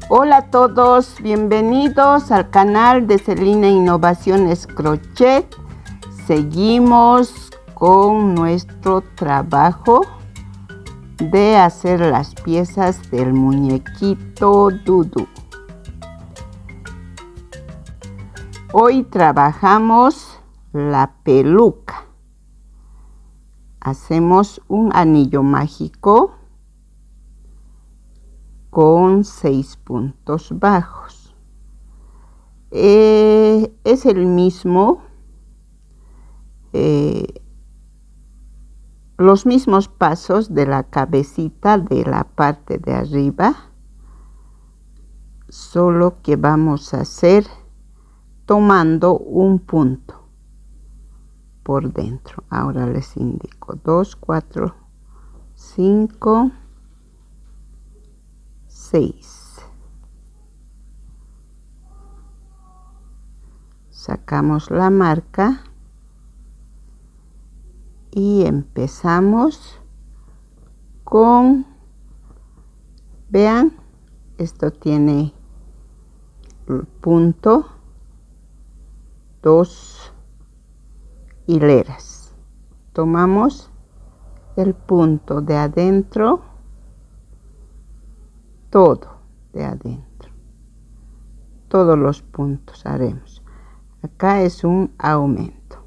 Hola a todos, bienvenidos al canal de Celina Innovaciones Crochet. Seguimos con nuestro trabajo de hacer las piezas del muñequito Dudu. Hoy trabajamos la peluca. Hacemos un anillo mágico con 6 puntos bajos. Es el mismo, los mismos pasos de la cabecita de la parte de arriba, solo que vamos a hacer tomando un punto por dentro. Ahora les indico 2, 4, 5, 6. Sacamos la marca y empezamos con, vean, esto tiene el punto, 2 hileras. Tomamos el punto de adentro, todo de adentro, todos los puntos haremos. Acá es un aumento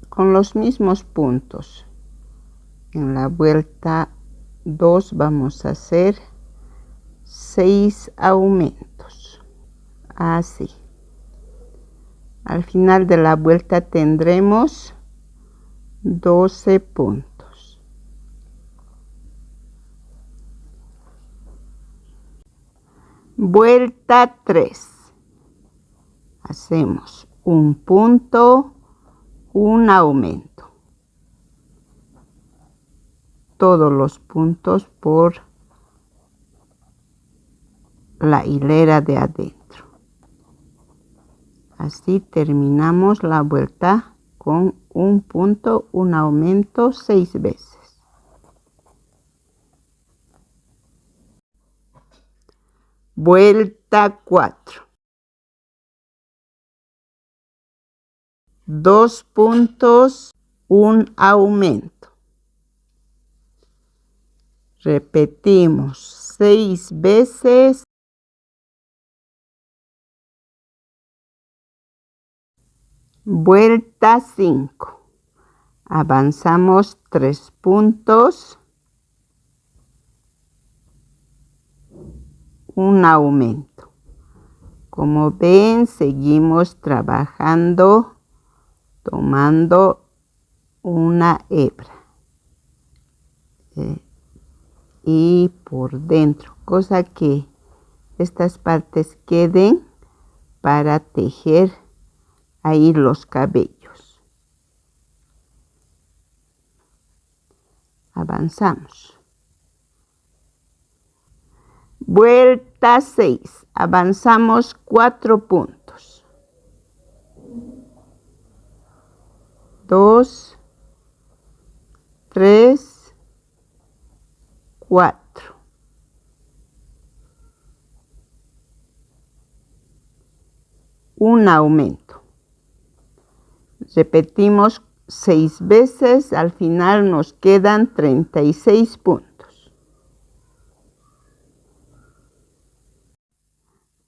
con los mismos puntos. En la vuelta 2 vamos a hacer 6 aumentos, así. Al final de la vuelta tendremos 12 puntos. Vuelta 3. Hacemos un punto, un aumento. Todos los puntos por la hilera de adentro. Así terminamos la vuelta con un punto, un aumento 6 veces. Vuelta 4. 2 puntos, un aumento. Repetimos 6 veces. Vuelta 5. Avanzamos 3 puntos, un aumento. Como ven, seguimos trabajando tomando una hebra y por dentro, cosa que estas partes queden para tejer ahí los cabellos. Avanzamos. Vuelta 6. Avanzamos 4 puntos. 2, 3, 4. Un aumento. Repetimos 6 veces, al final nos quedan 36 puntos.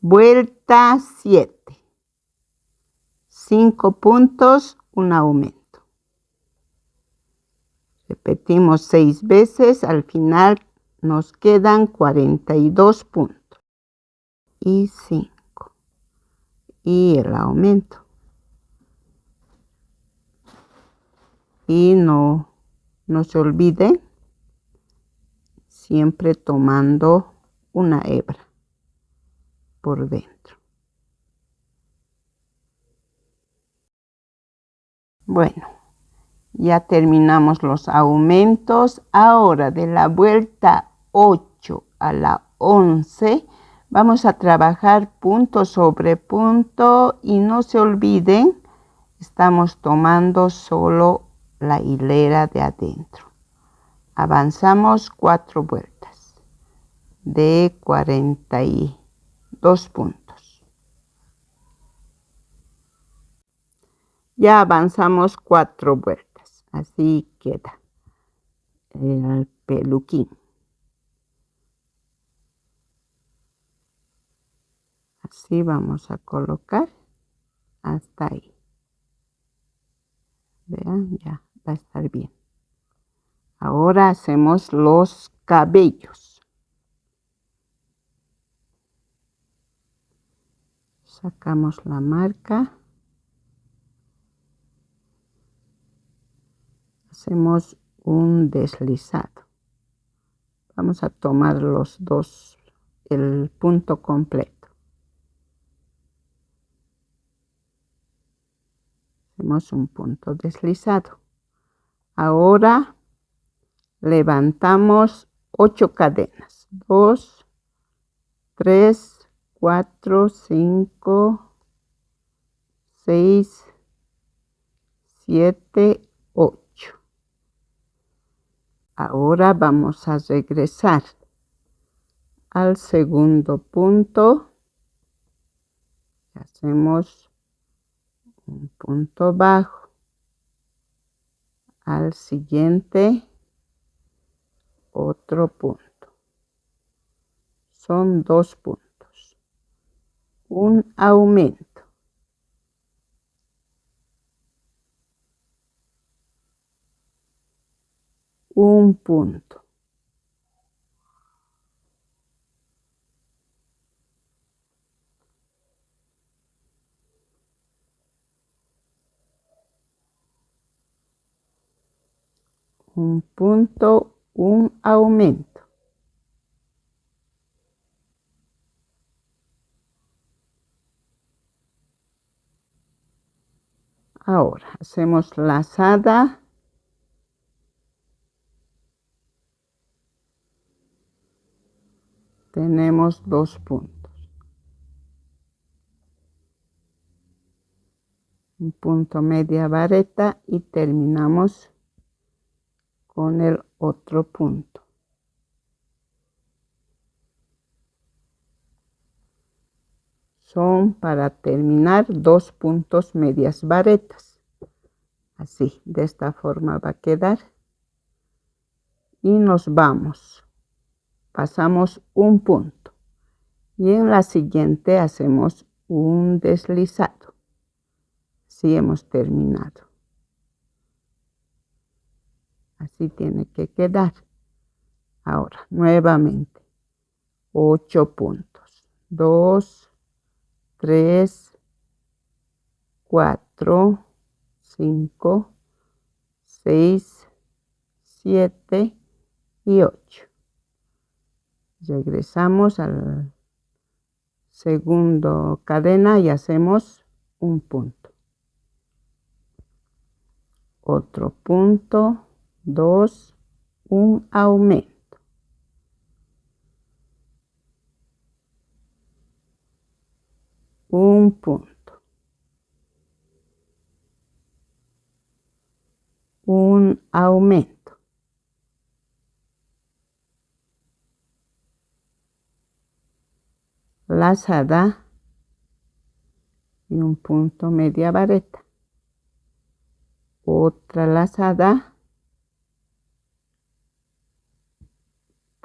Vuelta 7. 5 puntos, un aumento. Repetimos 6 veces, al final nos quedan 42 puntos. Y 5. Y el aumento. Y no se olviden, siempre tomando una hebra por dentro. Bueno, ya terminamos los aumentos. Ahora de la vuelta 8 a la 11 vamos a trabajar punto sobre punto y no se olviden, estamos tomando solo la hilera de adentro. Avanzamos 4 vueltas. de 42 puntos. Ya avanzamos 4 vueltas. Así queda el peluquín. Así vamos a colocar hasta ahí. Vean, ya va a estar bien. Ahora hacemos los cabellos. Sacamos la marca. Hacemos un deslizado. Vamos a tomar los dos, el punto completo. Hacemos un punto deslizado. Ahora levantamos 8 cadenas. 2, 3, 4, 5, 6, 7, 8. Ahora vamos a regresar al segundo punto. Hacemos un punto bajo. Al siguiente, otro punto. Son 2 puntos. Un aumento. Un punto. Un punto, un aumento. Ahora hacemos lazada. Tenemos 2 puntos. Un punto media vareta y terminamos con el otro punto. Son para terminar 2 puntos medias varetas. Así, de esta forma va a quedar. Y nos vamos. Pasamos un punto. Y en la siguiente hacemos un deslizado. Así hemos terminado. Así tiene que quedar. Ahora, nuevamente, 8 puntos. 2, 3, 4, 5, 6, 7 y 8. Regresamos al segundo cadena y hacemos un punto. Otro punto, 2, un aumento. Un punto. Un aumento. Lazada y un punto media vareta. Otra lazada,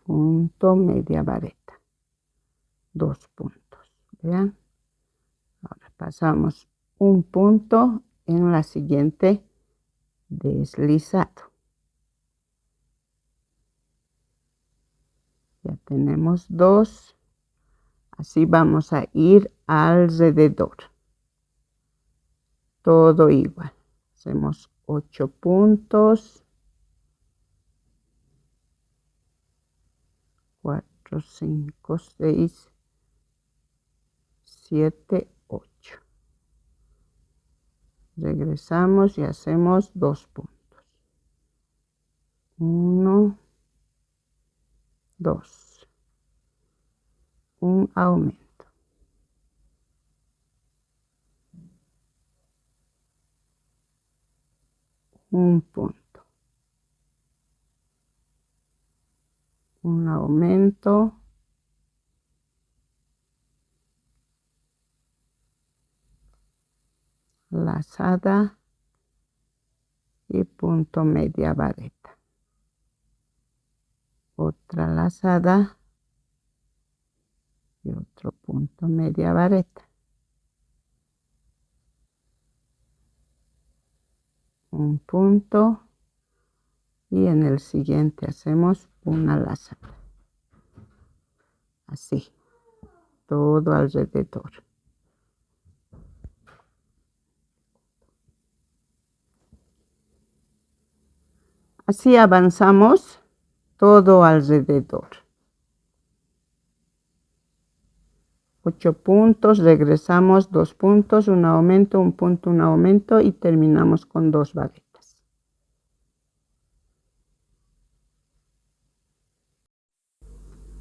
punto media vareta. 2 puntos. Vean. Ahora pasamos un punto en la siguiente deslizado. Ya tenemos 2. Así vamos a ir alrededor. Todo igual. Hacemos 8 puntos. 4, 5, 6, 7, 8. Regresamos y hacemos 2 puntos. 1, 2. Un aumento. Un punto. Un aumento. lazada y punto media vareta. Otra lazada y otro punto media vareta. Un punto y en el siguiente hacemos una lazada. Así, todo alrededor. Así avanzamos todo alrededor. 8 puntos, regresamos 2 puntos, un aumento, un punto, un aumento y terminamos con 2 varetas.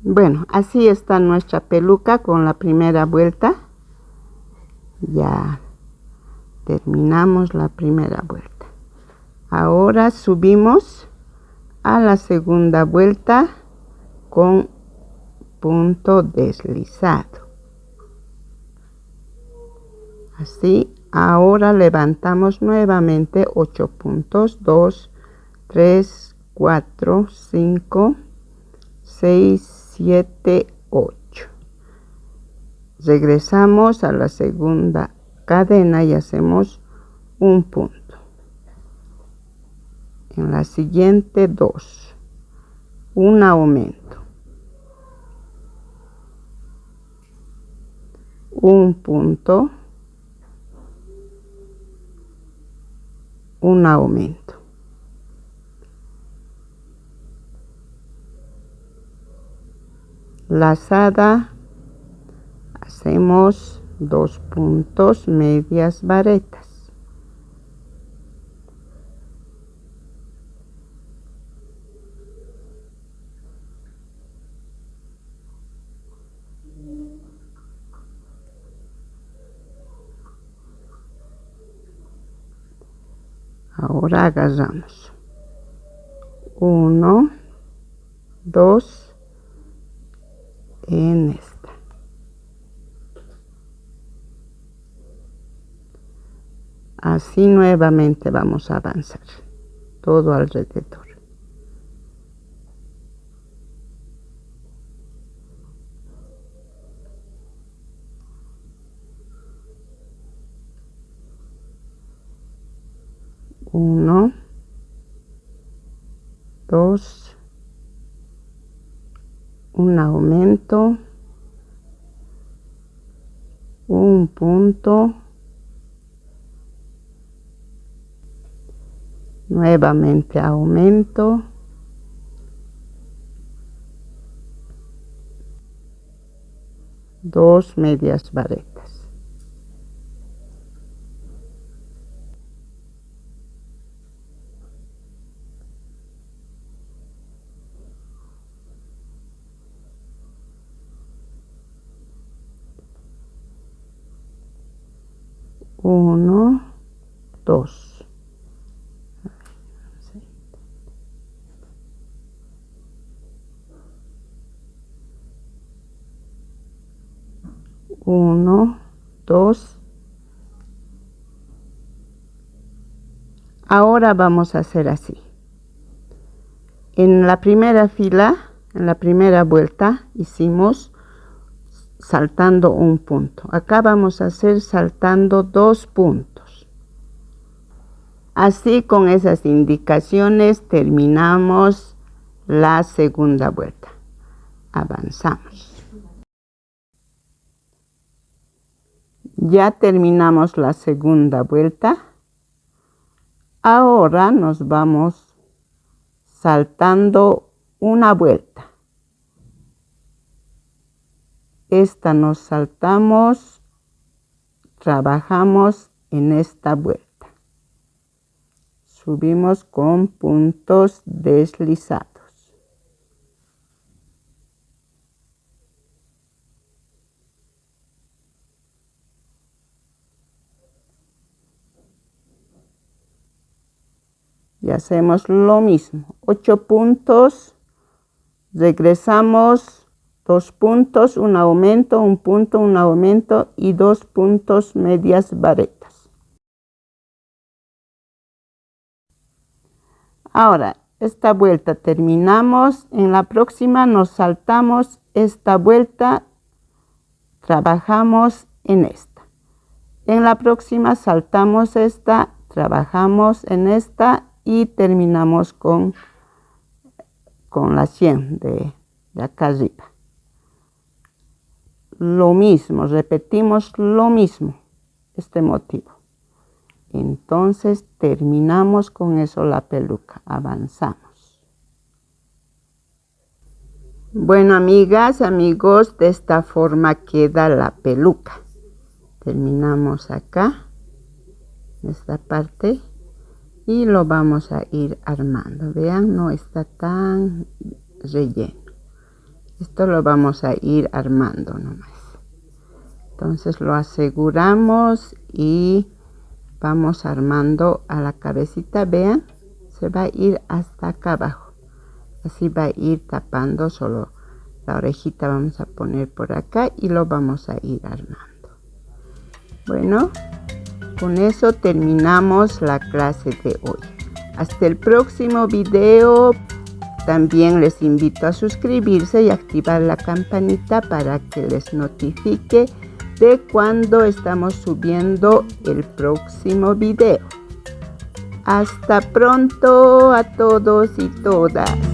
Bueno, así está nuestra peluca con la primera vuelta. Ya terminamos la primera vuelta. Ahora subimos a la segunda vuelta con punto deslizado. Así, ahora levantamos nuevamente 8 puntos, 2, 3, 4, 5, 6, 7, 8. Regresamos a la segunda cadena y hacemos un punto. En la siguiente 2, un aumento, un punto, un aumento. Lazada, hacemos 2 puntos, medias varetas. Ahora agarramos 1, 2 en esta. Así nuevamente vamos a avanzar todo alrededor. Uno, 2, un aumento, un punto, nuevamente aumento, dos medias varetas. Uno, dos. Uno, dos. Ahora vamos a hacer así. En la primera fila, en la primera vuelta, hicimos saltando un punto. Acá vamos a hacer saltando 2 puntos. Así, con esas indicaciones terminamos la segunda vuelta. Avanzamos. Ya terminamos la segunda vuelta. Ahora nos vamos saltando una vuelta. Esta nos saltamos, trabajamos en esta vuelta. Subimos con puntos deslizados. Y hacemos lo mismo, 8 puntos, regresamos 2 puntos, un aumento, un punto, un aumento y 2 puntos medias varetas. Ahora, esta vuelta terminamos. En la próxima nos saltamos esta vuelta, trabajamos en esta. En la próxima saltamos esta, trabajamos en esta y terminamos con la 100 de acá arriba. Lo mismo, repetimos lo mismo, este motivo. Entonces terminamos con eso la peluca, avanzamos. Bueno, amigas, amigos, de esta forma queda la peluca. Terminamos acá, esta parte, y lo vamos a ir armando. Vean, no está tan relleno. Esto lo vamos a ir armando nomás. Entonces lo aseguramos y vamos armando a la cabecita. Vean, se va a ir hasta acá abajo. Así va a ir tapando, solo la orejita vamos a poner por acá y lo vamos a ir armando. Bueno, con eso terminamos la clase de hoy. Hasta el próximo video. También les invito a suscribirse y activar la campanita para que les notifique de cuando estamos subiendo el próximo video. Hasta pronto a todos y todas.